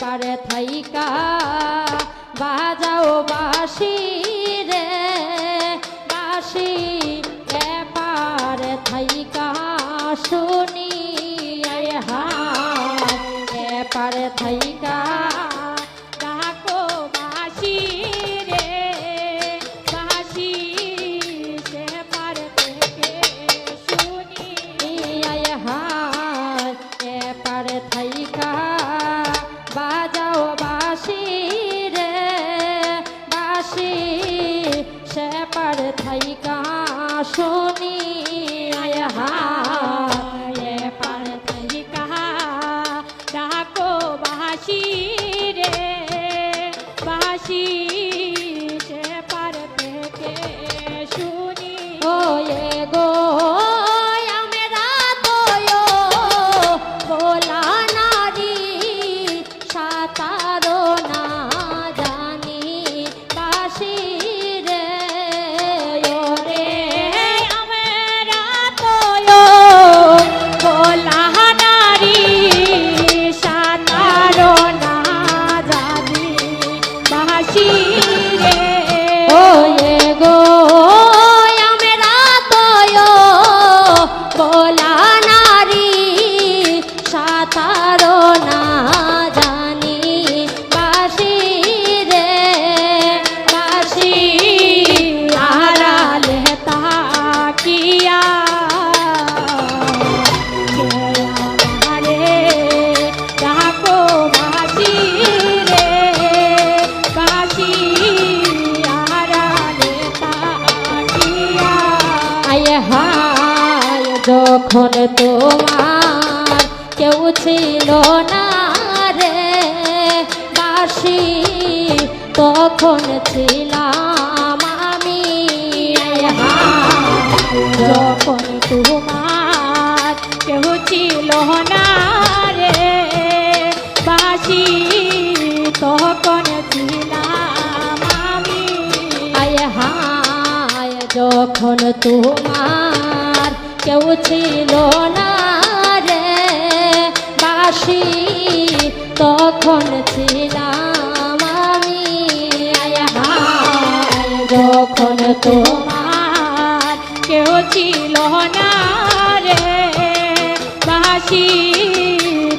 পারে থাইকা বাজাও বাঁশি রে বাঁশি পারে থাইকা শুনি পারে থাইকা ডাকো বাঁশি রে বাঁশি সে পারে থেকে শুনি পারে থাইকা বাজাও বাঁশি রে বাঁশি সে পারে থাইকা শুনি পারে থাইকা ডাকো বাঁশি রে বাঁশি সে পারে থেকে শুনি ও গো আমরা তো ভোলা নারী সাঁতারো না জানি বাঁশি রে ওরে আমরা তো ভোলা নারী সাঁতারো না জানি বাঁশি রে ও গো আমরা তো ভোলা নারী সাঁতারো না জানি বাঁশি রে বাঁশি আড়ালে তাকিয়া রে ডাকো বাঁশি রে বাঁশি আড়ালে তাকিয়া হায় যখন তোমার কেউ ছিল না রে বাঁশি তখন ছিলাম আমি যখন তোমার কেউ ছিল না রে বাঁশি তখন ছিলাম আমি যখন তোমার কেউ ছিল না রে বাঁশি তখন ছিলাম আমি যখন তোমার কেউ ছিল না রে বাঁশি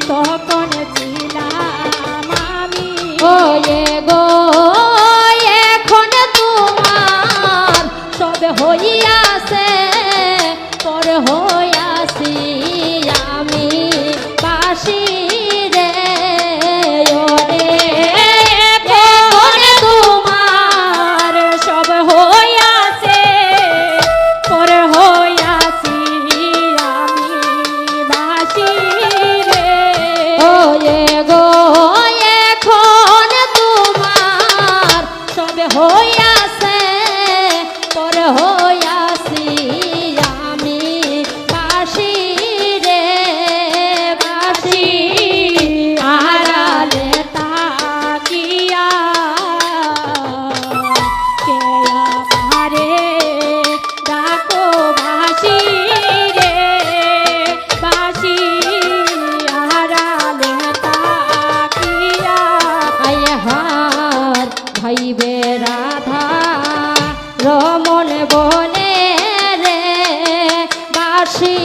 তখন ছিলাম আমি ও গো এখন তোমার সব হইয়াছে পর হইয়াছি আমি বাঁশি রে ওরে এখন তোমার সব হইয়াছে পর হইয়াছি আমি বাঁশি রে ও গো এখন তোমার সব হইয়াছে পর হইয়াছি আমি বাঁশি রে বাঁশি আড়ালে তাকিয়া কে আমারে ডাকো বাঁশি রে বাঁশি আড়ালে তাকিয়া হার ভাইবে রাধা রমন বনে রে বাঁশি